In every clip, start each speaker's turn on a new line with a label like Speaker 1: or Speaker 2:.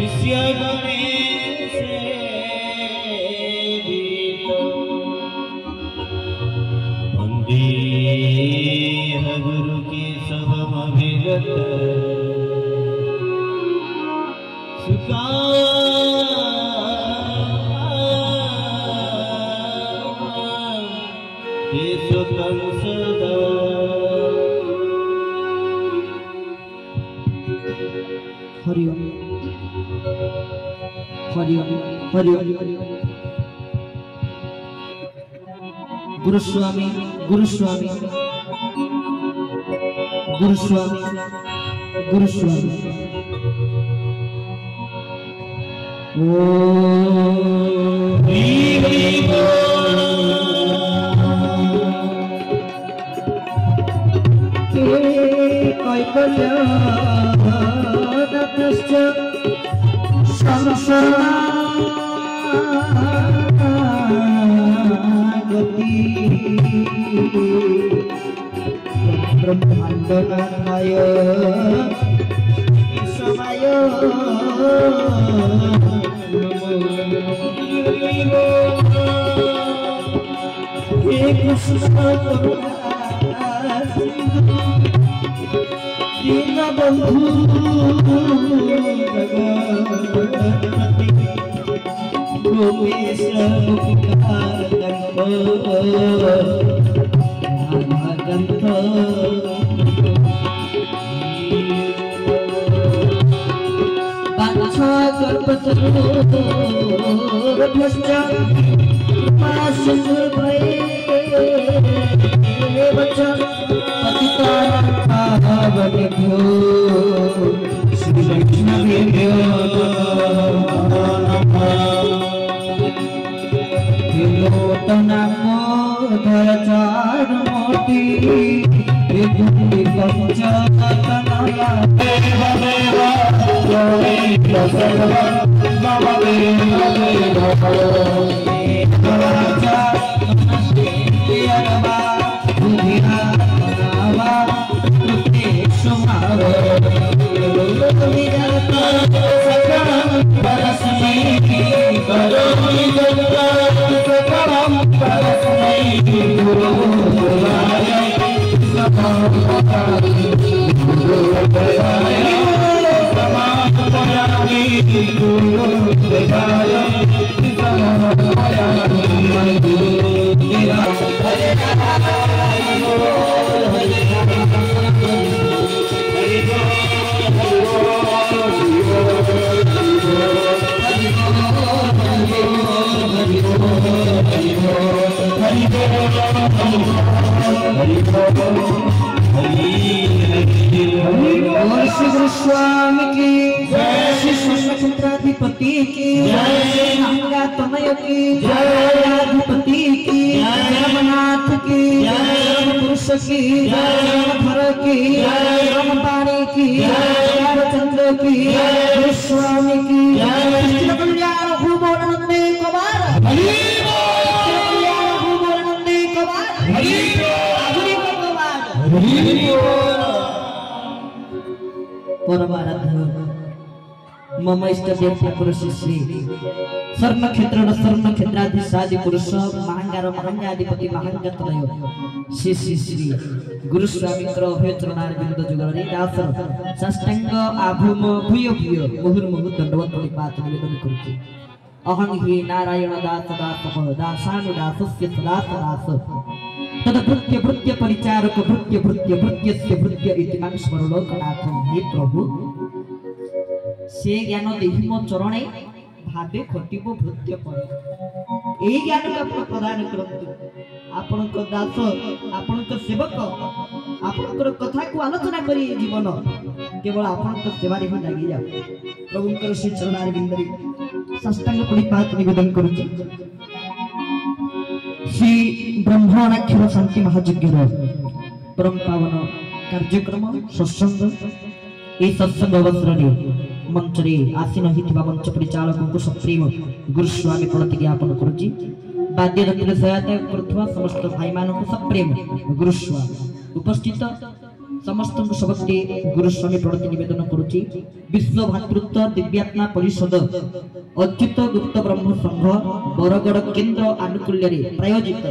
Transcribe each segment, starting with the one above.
Speaker 1: शिष्य गणेश वंदे गुरु के सबम अभिगत सुका
Speaker 2: हरि ओम हरि ओम हरि ओम गुरुस्वामी गुरुस्वामी गुरुस्वामी गुरुस्वामी ब्रह्मांडनाथाय समाय हे कृष्ण दीनबंधु गोपेश गंध बाछा गर्भचरोरभ्यश्च कृपासिन्धुर् भयेवच पतितानां पावनेभ्यो श्रीवैष्णवेभ्यो नमो धरचारुमूर्ति विभूति पंचतनया देव देव गोविंद सर्व मम देव देव धरचा नमस्तेयरवा बुधिया नावा कृतेषु माव विजयता सकलं परस्मै करोमि जगत् सकलं परस्मै गुरुदेवाय समर्पयामि गुरुदेवाय समर्पयामि गुरुदेवाय समर्पयामि गुरुदेवाय स्वामी की जय, श्री कृष्णाधिपति की जय, तनय की जय, अधिपति की जय, रमनाथ की जय, पुरुष की जय, धर की जय, रमपाणी की जय, रामचंद्र की जय, स्वामी की जय, कृष्ण कल्याण भूमोनंदे कुमार परमाराध्य मम इष्ट देवता पुरुष श्री स्वर्ण क्षेत्राधिशादि पुरुष महांगार महांगाधिपति महांगतनय श्री श्री श्री गुरुस्वामी अभय चरणारविंद जुगलरे दासर साष्टांग आभूम भूय भूय मुहुर्मुहु दंडवत प्रणिपात निवेदन करुछि। अहं हि नारायण दास दासः दासानुदासस्य सदासदास तदभृत्य भृत्य परिचारक भृत्य भृत्य भृत्यस्य भृत्य इति मां स्मरणोकनाथं हे प्रभु से ज्ञान देहि मो चरणे भावे खटिबो भृत्य परे एही ज्ञान को आपण प्रदान करंतु। आपण को दास आपण को सेवक आपण को कथा को आलोचना करी जीवन केवल आपण को सेवा रे लागी जाऊ। प्रभु को श्री चरणारि बिंदरी साष्टांग प्रणिपात निवेदन करूची। श्री ब्रह्मणाक्षर शांति महायज्ञ परम पावन कार्यक्रम सत्संग ए सत्संग अवसर मंच रे आसीन हिथिबा मंच परिचालक को सप्रेम गुरुस्वामी प्रति ज्ञापन करूची। वाद्य यंत्र सहायता करुवा समस्त भाई मान को सप्रेम गुरुस्वामी उपस्थित समस्त सबके गुरुस्वामी प्रणति निवेदन करुच्ची। विश्व भातृत्व दिव्यात्मा परिषद अच्युत गुप्त ब्रह्म संघ बरगड़ केन्द्र आनुकूल्य प्रायोजित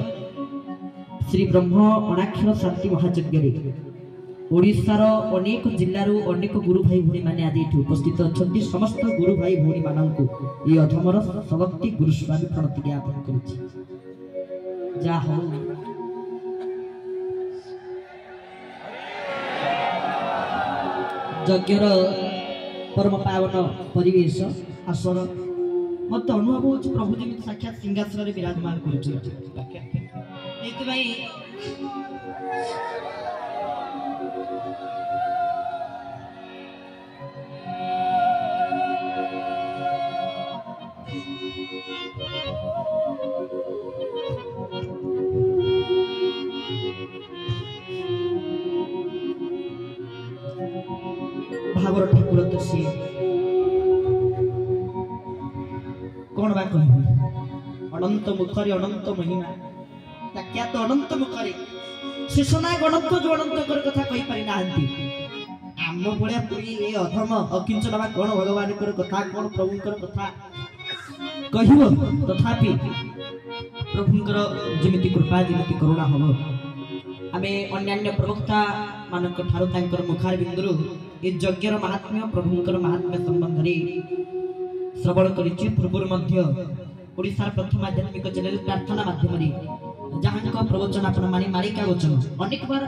Speaker 2: श्री ब्रह्म अणाक्षर शांति महायज्ञ ओडिशार अनेक जिल्लारू अनेक गुरु भाई भौणी माने आज एठी उपस्थित अछंती। समस्त गुरु भाई भौणी माननकु ई अधमर सबक्ति गुरुस्वामी प्रणति ज्ञापन करुच्ची। जा हो यज्ञर परम पावन परिवेश आसन मत अनुभव हो प्रभु जी साक्षात सिंहासन विराजमान कर भावर ठाकुर तो सी कौन बा कह अनंत मुखरी अनंत महिमा क्या तो अनंत मुखरी शेषना गणत्व जो अनंत कथा कही पारि नाहंती आम भलिया पुरी ए अधम अकिंचन बा कौन भगवान कथा कौन प्रभुंकर कथा कहिबो तथापि प्रभुंकर जेमिति कृपा जेमिति करुणा हबो आमे अन्यान्य प्रवक्ता मानक ठारो तांकर मुखार बिंदुरु ए यज्ञर महात्म्य प्रभुंकर महात्म्य संबंध रे श्रवण करिछि। पूर्व मध्य ओडिसा प्रथम आध्यात्मिक चैनल प्रार्थना माध्यम रे जहां को प्रवचन आपण माने मारिका वचन अनेक बार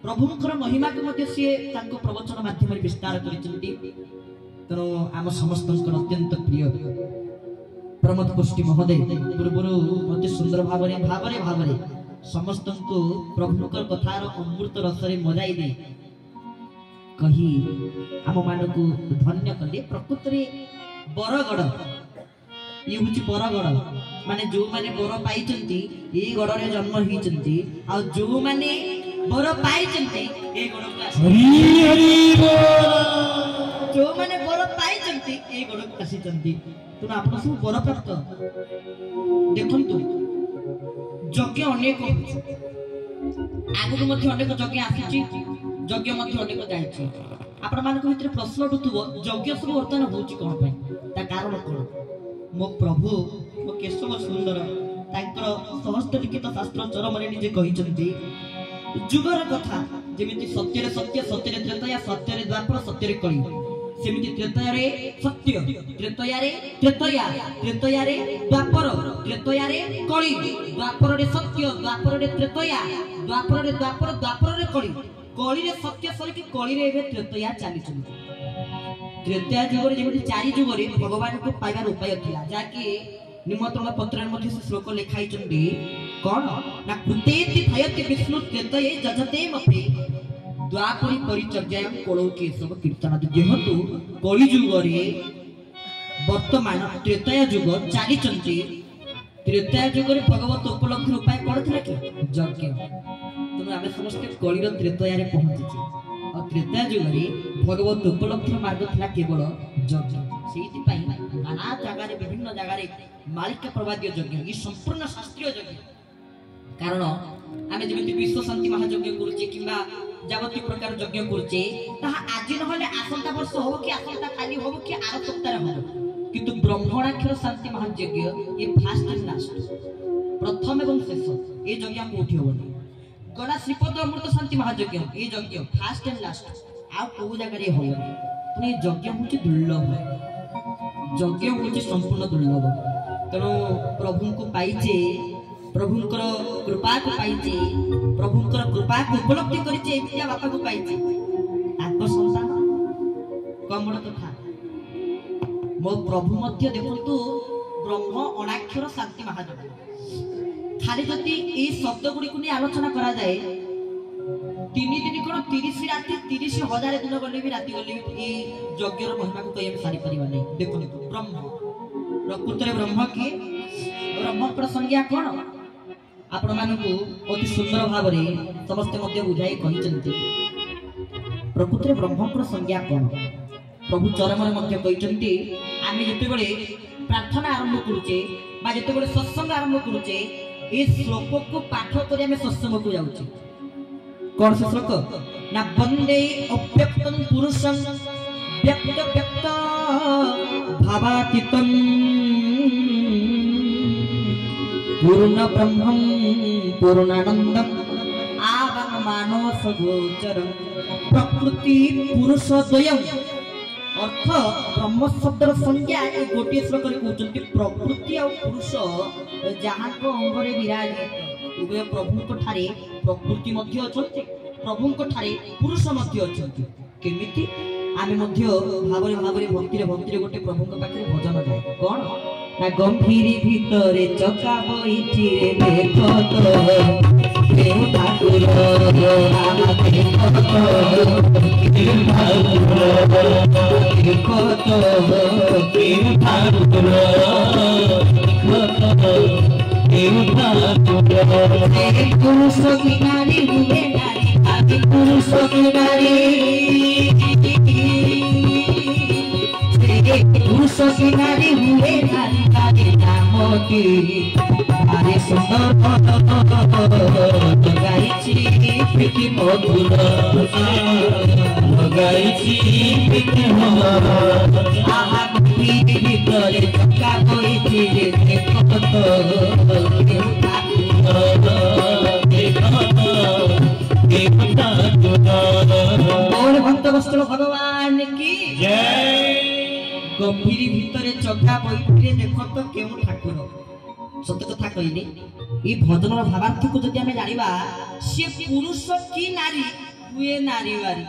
Speaker 2: प्रभुंकर महिमा के मध्य से तांको प्रवचन माध्यम रे विस्तार करिछन्ती। तनो आम समस्तंकर अत्यंत प्रिय प्रमोद गोष्ठी महोदय पूर्वरु मते सुंदर भावरे भावरे भावरे समस्त को प्रभुंकर कथार अमृत रसरे मजाई दे कही आम मानक धन्य कले। प्रकृत रे बरगड़ ये हूँ बरगड़ माने जो माने बर पाइचंती ए गड़ रे जन्म होइचंती आ जो माने बर पाइचंती ए गड़ को हरि हरि बोल जो माने बर पाइचंती ए गड़ को आसीचंती। तुम आपण सब बर प्राप्त देखंतु यज्ञ अनेक आगु मध्य अनेक यज्ञ आसी यज्ञ मध्य अनेक जाइछि आपण मानक भितर प्रश्न उठुथबो यज्ञ सब वर्तन होउछि कोन पय ता कारण कोन मो प्रभु मो केशव सुंदर तांकर सहस्त्र लिखित शास्त्र चरम रे निजे कहिचंती जुगर कथा जेमिति सत्य रे सत्य सत्य रे त्रेतया सत्य रे द्वापर सत्य रे कली सेमिति त्रेतया रे सत्य त्रेतया रे त्रेतया त्रेतया रे द्वापर त्रेतया रे कली द्वापर रे सत्य द्वापर रे त्रेतया द्वापर रे द्वापर द्वापर रे कली कली रे सत्य सरी कि कली रे एबे त्रेतया चालिछन। त्रेतया जुग रे जेमिति चारि जुग रे भगवान को पाइबार उपाय थिला जाकि निमंत्रण पत्र रे मध्ये श्लोक लिखाइछन्ती कोन ना कृतेति भयति विष्णु त्रेतये जजते मते द्वापरी परिचर्यायं कोलो के सब कीर्तन जेहेतु कली जुग रे वर्तमान त्रेतया जुग चालिचंती त्रेतया जुग रे भगवत उपलब्धि उपाय कोन थिला कि यज्ञ। तुम आमे समस्त कली रो त्रेतया रे पहुंचीछि और त्रेतया जुग रे भगवत उपलब्धि मार्ग थिला केवल यज्ञ। सेति पई नाना जगह रे विभिन्न जगह रे मालिका प्रवाद्य यज्ञ ई संपूर्ण शास्त्रीय यज्ञ कारण आमे जेमिति विश्व शांति महायज्ञ करूचे किबा जावती प्रकार यज्ञ करूचे ताहा आज नहले आसंता वर्ष हो कि आसंता खाली हो कि आर सप्ताह हो किंतु ब्रह्मणाक्षर शांति महायज्ञ ये फास्ट एंड लास्ट प्रथम एवं शेष ए यज्ञ कोठी होबनी गला श्रीपद अमृत शांति महायज्ञ ए यज्ञ फास्ट एंड लास्ट आ को जगह रे होबनी पुनी यज्ञ होची दुर्लभ यज्ञ होची संपूर्ण दुर्लभ तेणु प्रभु को पाइचे प्रभुंकर कृपा को पाइचे प्रभुंकर कृपा को उपलब्धि करिचे एतिया बापा को पाइचे ताको संतान कमड़ कथा मो प्रभु मध्य देखंतु ब्रह्म अनाक्षर शांति महायज्ञ खाली जति ए शब्द गुडी को नि आलोचना करा जाए 3 दिन कोन 30 राति 30,000 दिन गले भी राति गले ए यज्ञर महिमा को कहि हम सारी परिबा नै देखंतु ब्रह्म प्रकृत रे ब्रह्म की ब्रह्म प्रसंज्ञा कोन आपण मानकु अति सुंदर भाव रे समस्त मध्य बुझाई कहिचंती प्रकृत रे ब्रह्म प्रसंज्ञा कोन प्रभु चरम रे मध्य कहिचंती आमे जते बेले प्रार्थना आरंभ करूचे बा जते बेले सत्संग आरंभ करूचे ए श्लोक को पाठ करी आमे सत्संग को जाउचे कोन से श्लोक ना वंदे अव्यक्तं पुरुषं व्यक्त व्यक्त भावातीतं पूर्ण ब्रह्मं पूर्णानंदं आवं मानस गोचरं प्रकृति पुरुष द्वयं अर्थ ब्रह्म शब्दर संज्ञा ए गोटे श्लोक रे कहउचंती प्रकृति और पुरुष जहाँ को अंगरे विराजित उभय प्रभु को ठारे प्रकृति मध्य अछंती प्रभु को ठारे पुरुष मध्य अछंती केमिति आमे मध्य भावरे भावरे भक्ति रे गोटे प्रभु को पाखे भजन गाय कोन ना गंभीर भीतरे चका बैठी रे देखो तो देव ठाकुर आमा देखो तो देव ठाकुर देखो तो देव ठाकुर देखो तो देव ठाकुर पुरुष की नारी हुए नारी आदि पुरुष की नारी पुरुष की नारी हुए नारी नारी नामटी आरे सुंदर गाइची प्रीति मधुर गाइची प्रीति मधुर आहा प्रीति भीतरे चक्का बैठी रे देखो तो और भक्त वस्त्र भगवान की जय गंभीर भीतरे चक्का बैठी देख तो केउ ठाकुर सत्य कथा कहले ई भजनर भावार्थ को जदि हमें जानिबा से पुरुष की नारी हुए नारी वारी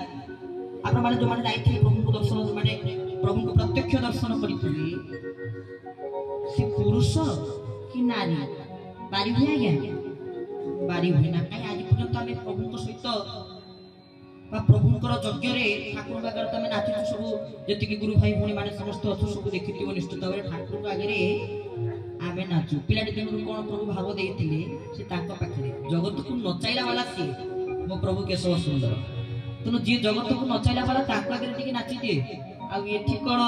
Speaker 2: आपण माने जो माने जाइथि प्रभु को दर्शन माने प्रभु को प्रत्यक्ष दर्शन करिथि से पुरुष की नारी बारी हुए आज्ञा बारी हुए ना काई आज पर्यंत हमें प्रभु को सहित प्रभुंकर यज्ञ ठाकुर आगे तुम नाचु सब जी गुरु भाई भूणी मैंने समस्त अच्छु सब देखी निश्चित भाव ठाकुर आगे आम नाचु पिलाटी दिन कौन प्रभु भाव देते से पाखे जगत को नचाइला वाला सी मो प्रभु केशव सुंदर तेणु जी जगत को नचाइला वाला आगे नाची दिए आई कौन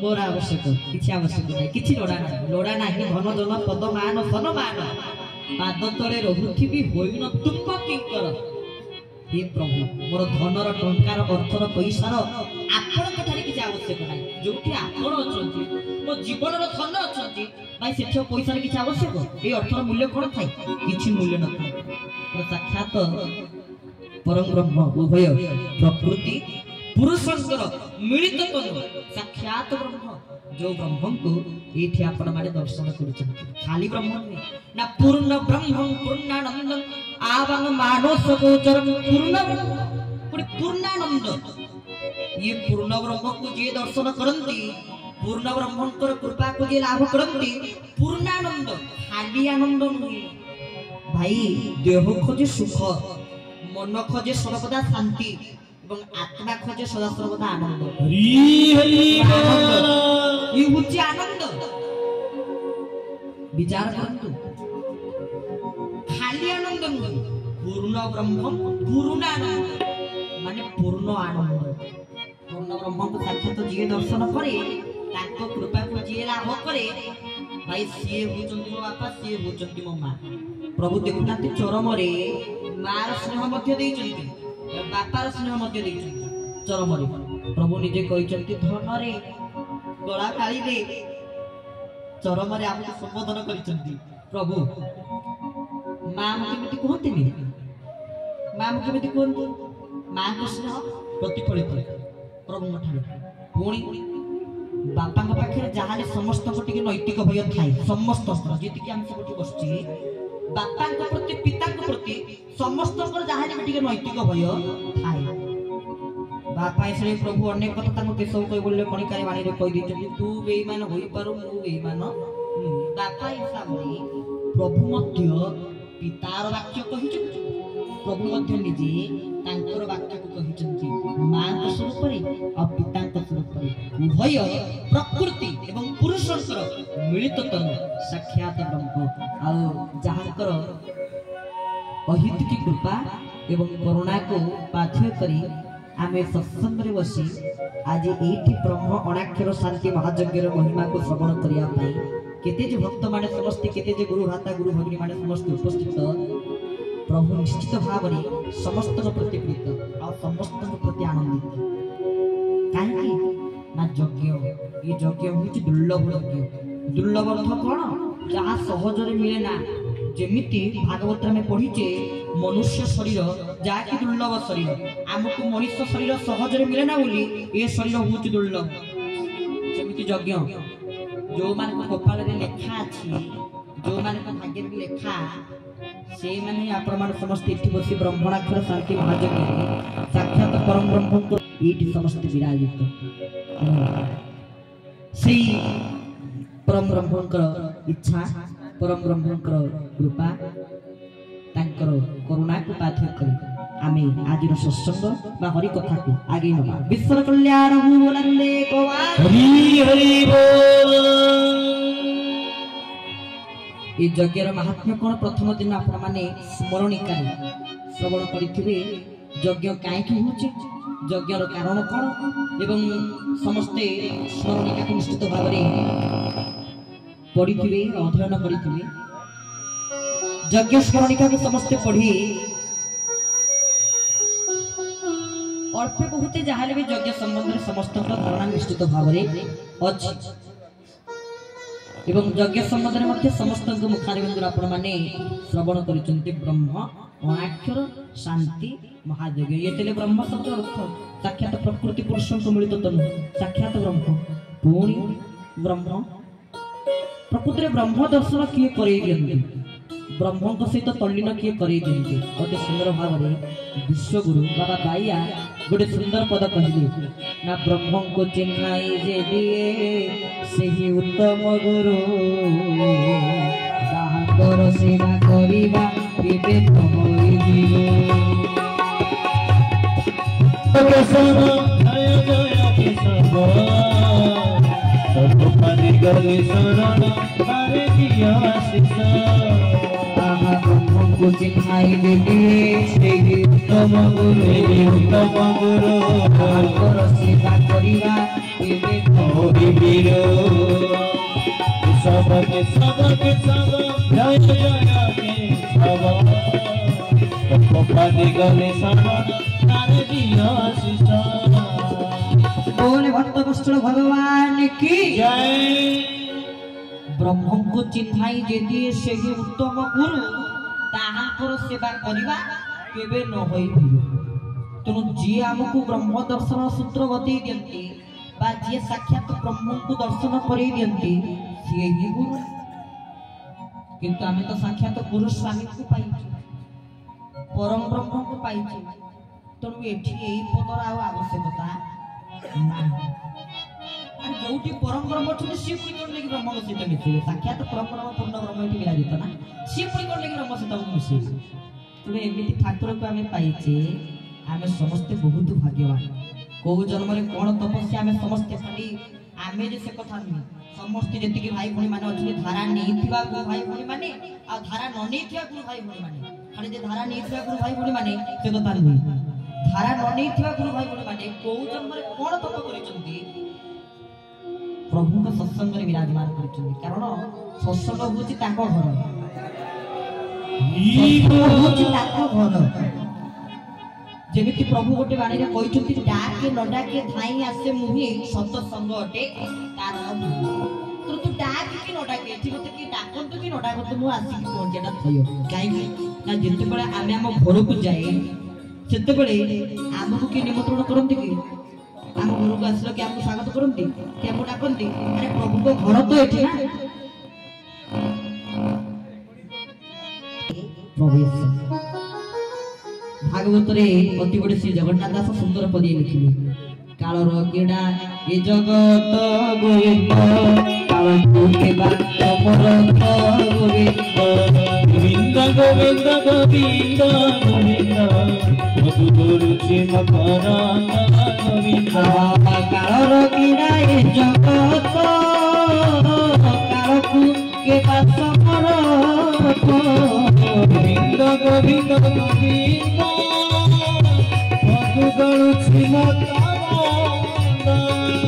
Speaker 2: मोर आवश्यक किसी आवश्यक ना कि लोड़ा ना धन जन पद मान धन मान पाद तले रहुथि होन तुम किंकर हे प्रभु मोर धनर टंकार अर्थर पैसार आपण किसी आवश्यक ना जो आपण अच्छा मो जीवन धन अच्छा भाई से पैसा किसी आवश्यक ये अर्थर मूल्य कौन थाए कि मूल्य न था साक्षात परम ब्रह्म उभय प्रकृति पुरुषंकर मिलित तनु साक्षात ब्रह्म जो ब्रह्म को ये आपण माने दर्शन कर खाली ब्रह्म ना पूर्ण ब्रह्म पूर्णानंद आवं मानस गोचरं पूर्ण पूर्णानंद ये पूर्ण ब्रह्म को जे दर्शन करंती पूर्ण ब्रह्मंकर कृपा को जे लाभ करंती पूर्णानंद खाली आनंद नहीं भाई देह खोजे सुख मन खोजे सर्वदा शांति एवं आत्मा खोजे सदा सर्वदा आनंद
Speaker 1: हरि हरि
Speaker 2: ये होची आनंद विचार करंतु खाली आनंद नहीं पूर्ण ब्रह्म पूर्णानंद माने पूर्ण आनंद पूर्ण ब्रह्म को साक्षात जी दर्शन करे ताको कृपा को जी लाभ करे भाई सी होचंती मो बापा सी होचंती मो मां प्रभु देखुनाते चरम रे मार स्नेह मध्य देइचंती बापार स्नेह मध्य देइचंती चरम रे प्रभु निजे कहिचंती धन रे गला काली रे चरम रे आपको संबोधन करिचंती प्रभु मां केमिति कहंतिनी मां केमिति कहंती मां को स्नेह प्रतिफलित प्रभु ठारे पुणी बापा पाखे जहाँ समस्त नैतिक भय थाए समस्त जी आम सब बसुची बापा प्रति पिता प्रति समस्त जहाँ नैतिक भय थाए बापा से प्रभु अनेक कथा केशव कह बोले कणिकार बाणी कहीदे तू बेईमान हो पारू मु बेईमान बापा हिसाब से प्रभु मध्य पितार वाक्य कही प्रभु मध्य निजे तांकर वाक्य को कहिचंती मां को स्वरूप रे और पिता को स्वरूप रे उभय प्रकृति एवं पुरुषंकर मिलित तनु साक्षात ब्रह्म आ जहाकर अहित की कृपा एवं करुणा को पाथ्य करी आमे सत्संग रे बसी आज एठी ब्रह्म अनाक्षर शांति महायज्ञर महिमा को श्रवण करिया पाई केते जे भक्त माने समस्त केते जे गुरु भाता गुरु भगिनी माने समस्त उपस्थित प्रभु निश्चित भाव में समस्त प्रति प्रीत और समस्त प्रति आनंदित कहीं ना यज्ञ ये यज्ञ हूँ दुर्लभ यज्ञ दुर्लभ अर्थ कौन जहाँ सहजरे मिले ना जेमिति भागवत में पढ़ीचे मनुष्य शरीर जहाँकि दुर्लभ शरीर आमको मनुष्य शरीर सहजरे मिले ना बोली ये शरीर हूँ दुर्लभ सेमिति यज्ञ जो मान कपाल लेखा अच्छी जो मान भाग्य लेखा से माने आपण समस्त इति बसी ब्रह्मणाक्षर शांति महायज्ञ साक्षात परम ब्रह्म को इति समस्त विराजित से परम ब्रह्मकर इच्छा परम ब्रह्मकर कृपा तांकर करुणा को पाथ्य करी आमे आजिर सत्संग बा हरि कथा को आगे नबा विश्व कल्याण बोलंदे को
Speaker 1: हरि हरि बोल
Speaker 2: ये यज्ञर महात्म्य कौन प्रथम दिन आपण माने स्मरणिका श्रवण करिथिबे यज्ञ काहेकि होचे यज्ञर कारण कौन एवं समस्ते स्मरणिका को निश्चित भाव में पढ़िथिबे अध्ययन करिथिबे यज्ञ स्मरणिका को समस्ते पढ़ी अल्प बहुत जहाँ भी यज्ञ संबंध में समस्त धारणा निश्चित भाव में अच्छी एवं यज्ञ संबंध में समस्त मुखारबिंदु आपण माने श्रवण करिसंती ब्रह्म अनाक्षर शांति महायज्ञ ये तेले ब्रह्म शब्द अर्थ साक्षात प्रकृति पुरुषों को मिलित तनु साक्षात ब्रह्म पुणी ब्रह्म प्रकृति ब्रह्म दर्शन किए करे दियंती ब्रह्म को सहित तल्लीन किए करे दियंती अति सुंदर भाव में विश्वगुरु बाबा बाइया गोटे सुंदर पद कहले ना ब्रह्म को चिन्हाई जे दिए सेही उत्तम गुरु ताहाकर सेवा करिबा केबे तमई दियो
Speaker 1: केशव जय जय केशव सब पानी गले शरण मारे दिया आशीष
Speaker 2: ताहा ब्रह्म को चिन्हाई जे दिए सेही
Speaker 1: उत्तम गुरु
Speaker 2: ताहाकर सेवा करिबा केबे
Speaker 1: हरि वीर सब के सब जय जय केशव सब पानी गले शरण मारे दिया आशीष
Speaker 2: बोले भक्त वत्सल भगवान की
Speaker 1: जय
Speaker 2: ब्रह्म को चिन्हाई जे दिए से ही उत्तम गुरु ताहाकर सेवा करिबा केबे न होई भीर तेणु जी आमको ब्रह्म दर्शन सूत्र बतई दियंती बा जी साक्षात ब्रह्म को दर्शन करै दियंती से ही गुरु किंतु आमे तो साक्षात गुरु स्वामी को पाइछु परम ब्रह्म को पाइछु तेणु एठी एई पदर आ आवश्यकता जोटी परम ब्रह्म छुटे सी पुरी कोन लगी ब्रह्म सहित मिसे साक्षात परम ब्रह्म पूर्ण ब्रह्म एठी विराजित ना सी पुरी कोन लगी ब्रह्म सहित मिसे तबे एमिति ठाकुर को हमें पाइछे हमें समस्त बहुत भाग्यवान को जन्म रे कोन तपस्या हमें समस्त खाली आमे जे से कथा नहीं समस्त जेतिकी भाई भणी माने अछि धारा नहीं थिबा गुरु भाई भणी माने आ धारा न नहीं थिबा गुरु भाई भणी माने खाली जे धारा नहीं थिबा गुरु भाई भणी माने से कथा नहीं धारा न नहीं थिबा गुरु भाई भणी माने को जन्म रे कोन तप करिसंती प्रभु का सत्संग रे विराजमान करिसंती कारण सत्संग होची ताको घर होची ताको घर जेमिति प्रभु गोटे बाणी रे कहिसंती डाके न डाके धाई आसे मुही सत्संग अटे तार तो तू डाक कि न डाके एथि मते कि डाकन तो कि न डाक तो मु आसी कि पहुंचेटा थयो काई ना जते बळे आमे हम घर को जाए सेते बळे आमको कि निमंत्रण करंती कि आम गुरु को आसलो कि हमको स्वागत करंती कि हमको डाकंती अरे प्रभु को घर तो एठी ना प्रभु भागवत रे अति बड़े श्री जगन्नाथ दास सुंदर पदी लिखिले कालर क्रीड़ा ए जगत गोविंद कालू के बात तमर गोविंद
Speaker 1: गोविंद गोविंद गोविंद गोविंद मधुर चिम गोविंद
Speaker 2: कालर क्रीड़ा ए जगत कालू के बात तमर
Speaker 1: गोविंद गोविंद गोविंद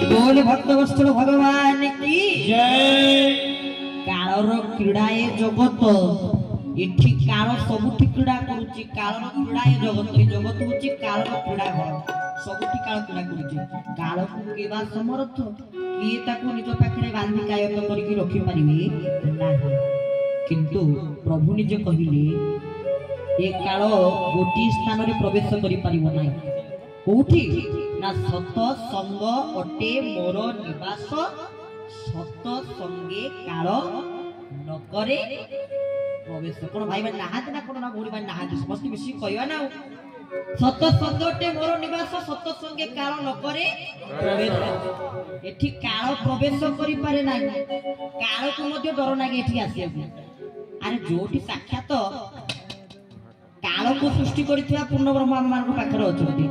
Speaker 2: बोल भक्त वत्सल भगवान की
Speaker 1: जय
Speaker 2: कालर क्रीड़ा ए जगत एठी काल सबुठी क्रीड़ा करूची कालर क्रीड़ा ए जगत ए जगत होची कालर क्रीड़ा घर सबुठी काल क्रीड़ा करूची काल को केबा समर्थ किए ताको निज पाखरे बांधी कायत करके रखि परिबे नाही किंतु प्रभु निजे कहिले ए काल गोटी स्थान रे प्रवेश करि परिबो नाही कोठी ना सत संग अटे मोर निवास सत संगे काल नकरे प्रवेश कोन भाई बहन नहाते ना कोन ना भोरी बहन नहाते समस्त मिसी कहवा ना सत संगटे मोर निवास सत संगे काल नकरे प्रवेश एठी काल प्रवेश करि पारे ना काल को मध्ये डर लागे एठी आसी अरे जोटी साक्षात काल को सृष्टि करिथवा पूर्ण ब्रह्म मान को पाखरे अछंती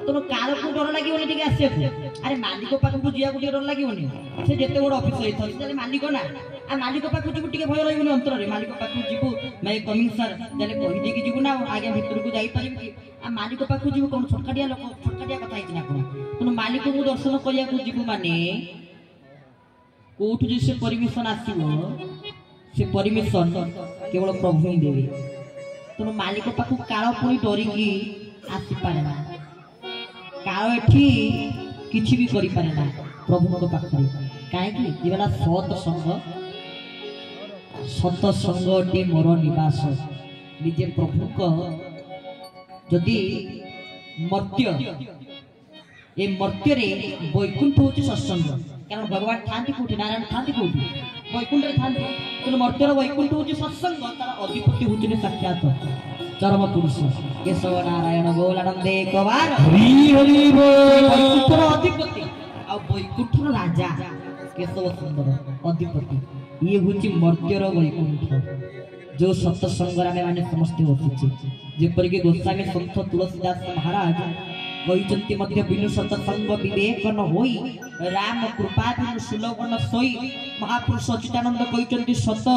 Speaker 2: तो काल को डर लागिवनी टिके आसी अरे मालिक पाखु जिया को डर लागिवनी से जेते बड़ ऑफिस होइथल से मालिक ना आ मालिक पाखु जिबु टिके भय रहिबनी अंतर रे मालिक पाखु जिबु मैं कमिंग सर जले कहि दे कि जिबु ना आगे भीतर को जाई परिबि कि आ मालिक पाखु जिबु कोन छोटकाटिया लोक छोटकाटिया कथा हिच ना कोन तो मालिक को दर्शन करिया को जिबु माने कोठु जे से परमिशन आसीबो से परमिशन केवल प्रभु ही देबे तो मालिक पाखु काल पुनी डरी की आसी पारे ना काल एठी किछि भी करि पारे ना प्रभु को पाखरे काहे कि जे वाला सत संगटे मोर निवास निजे प्रभु को जदि मर्त्य ए मर्त्य रे वैकुंठ होची सत्संग कारण भगवान थांती कोठी नारायण थांती कोठी वैकुंठ रे थांती किंतु मर्त्य रे वैकुंठ होची सत्संग तार अधिपति होची साक्षात चरम पुरुष केशव नारायण गौलानंदे कवार
Speaker 1: हरि हरि बोल
Speaker 2: वैकुंठ रो अधिपति आ वैकुंठ रो राजा केशव सुंदर अधिपति ये होची मर्त्य रो वैकुंठ जो सत्संग रे माने समस्त होची जेपर के गोस्वामी संत तुलसीदास महाराज कहिचंती मध्य बिनु सत्संग विवेक न होई राम कृपा बिनु सुलभन सोई महापुरुष अच्युतानंद कहिचंती सत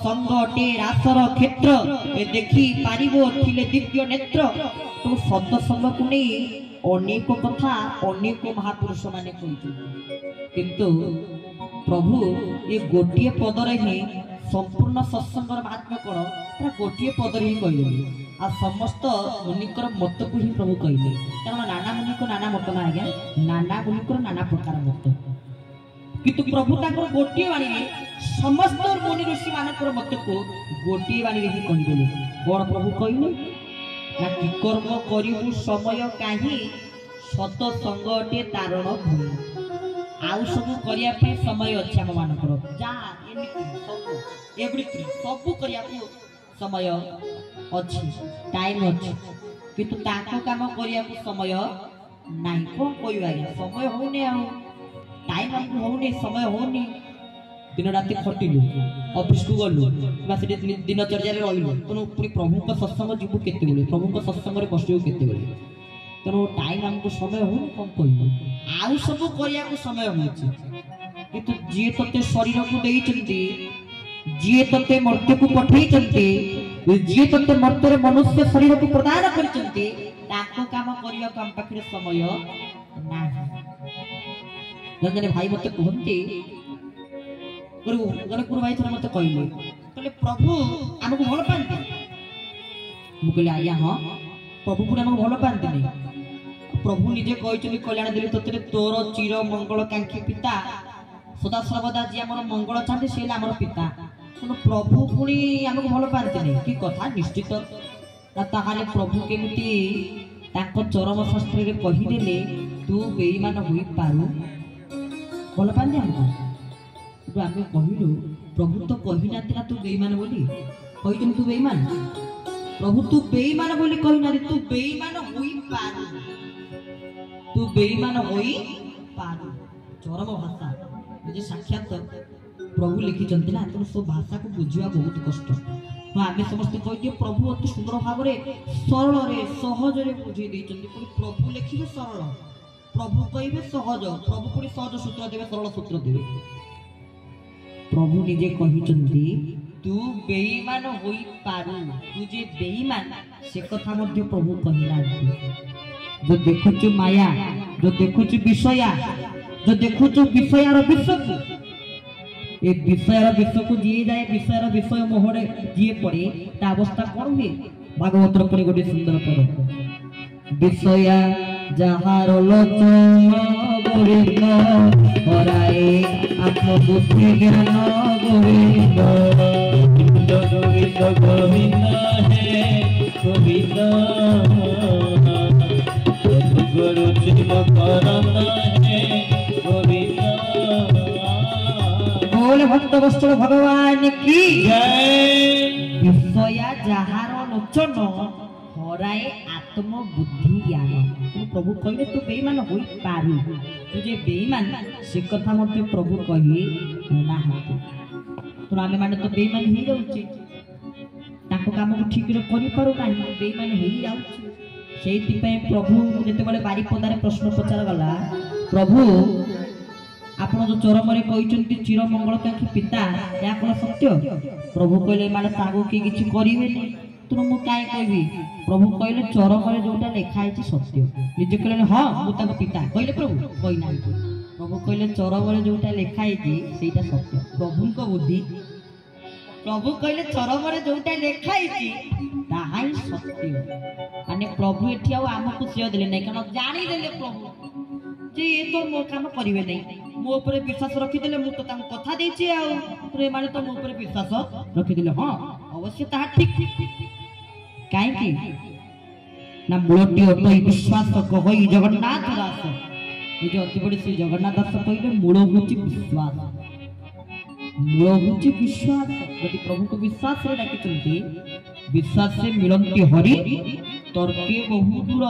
Speaker 2: संग अटे रासर क्षेत्र ए देखि पारिबो थिले दिव्य नेत्र तो सत्संग को नै अनेक कथा अनेक महापुरुष माने कहिचंती किंतु प्रभु ए गोटिए पद रे ही संपूर्ण सत्संग महात्म्य कोन तारा गोटिए पद रे ही कहिलें आ समस्त मुनिकर मत को ही प्रभु कहले कारण नाना मुनि को नाना मत ना आज्ञा नाना मुनि को नाना प्रकार मत किंतु प्रभु ताकर गोटिए वाणी रे समस्त मुनि ऋषि मानकर मत को गोटिए वाणी रे ही कहिदेले कोन प्रभु कहले ना कि कर्म करिबु समय काहे सत संगटे तारण भूमि आउ सब करिया पे समय अछि हम मानकर जा एवरीथिंग सब करिया को समय अच्छी टाइम अच्छी किंतु ताको काम करिया को समय नाही कोन कोइ आगे समय होने आ टाइम हमको होने समय होने दिन रात खटिलु ऑफिस को गलु बस दिनचर्या रे रहिलु तनो पुनी प्रभु को सत्संग जीवु केते बोले प्रभु को सत्संग रे बसियो केते बोले तनो टाइम हमको समय होने कोन कोइ आउ सब करिया को समय होछि किंतु जे तते शरीर को देइचंती जे तते मर्त्य को पठेइचंती जे तते मर्त्य मनुष्य शरीर को प्रदान करचंती ताको काम करिया काम पाखरे समय नाही जने भाई मते कहंती गुरु भाई थरे मते कहले प्रभु हमको भल पांती मु कहले आया हां प्रभु पुरा हमको भल पांती नहीं प्रभु निजे कहचली कल्याण देली तते तोर चिर मंगल कांक्षी पिता सदा सर्वदा जे हमर मंगल चाहते से हमर पिता कोन प्रभु पुणी हमको भल पांती नहीं कि कथा निश्चित ताहाले प्रभु केमिति ताको चरम शास्त्र रे कहि देले तू बेईमान होई पारू भल पांती हमको तो आमे कहिलु प्रभु तो कहि नातिना तू बेईमान बोली कहितन तू बेईमान प्रभु तू बेईमान बोली कहि नारी तू बेईमान होई पारू तू बेईमान होई पारू चरम भाषा जे साक्षात प्रभु लिखि चंती ना तो सब भाषा को बुझिया बहुत कष्ट हां आमे समस्त कहि प्रभु अति सुंदर भाव रे सरल रे सहज रे बुझी दै चंती प्रभु लिखिबे सरल प्रभु कहिबे सहज प्रभु पुरी सहज सूत्र देबे सरल सूत्र देबे प्रभु निजे कहि चंती तू बेईमान होई पारू तू जे बेईमान से कथा मध्ये प्रभु कहिला जो देखुछु माया जो देखुछु विषया जो देखुछु विषयार विषय ए विषयर विषय को जी जाए विषयर विषय मोहरे जी पड़े ता अवस्था कौन हुए भागवतर पुणी गोटे सुंदर पद विषया जहार लोचन गोविंद हराए आत्मबुद्धि ज्ञान गोविंद
Speaker 1: गोविंद गोविंद है गोविंद गुरु शिव करण है गोविंद।
Speaker 2: बोले भक्त वस्तु भगवान की
Speaker 1: जय।
Speaker 2: विषया जहार लोचन हराए आत्म बुद्धि ज्ञान प्रभु कहले तू बेईमान हो पारू तू जे बेईमान से कथा मते प्रभु कही ना तो आमे माने तो बेईमान ही जाउची ताको काम को ठीक रे करि पारू नाही बेईमान ही जाउची सेति पे प्रभु जते बेले बारी पदारे प्रश्न पचार गला प्रभु आपण जो चरम रे कहिचंती चिर मंगलकांक्षी पिता या कोन सत्य प्रभु कहले माने तागो की किछि करिवेनी तुम मु काय कहबी प्रभु कहले चरम रे जोटा लिखा है सत्य निजे कहले हां मु ताको पिता कहले प्रभु कहि ना प्रभु कहले चरम रे जोटा लिखा है सेटा सत्य प्रभु को बुद्धि प्रभु कहले चरम रे जोटा लिखा है ताहाई सत्य माने प्रभु एठी आ हमकु सिय देले नै कारण जानि देले प्रभु जे ये तो मो काम करिवे नै मो ऊपर विश्वास रखि देले मु तो तांको कथा देछि आ रे माने तो मो ऊपर विश्वास रखि देले हां अवश्य ताहा ठीक काहे की ना मूलटी अटई विश्वास कहई जगन्नाथ दास निज अति बड़ी श्री जगन्नाथ दास कहले मूल होची विश्वास मूल होची विश्वास यदि प्रभु को विश्वास रे डाकिचंती विश्वास से मिलंती हरि तर्के बहु दूर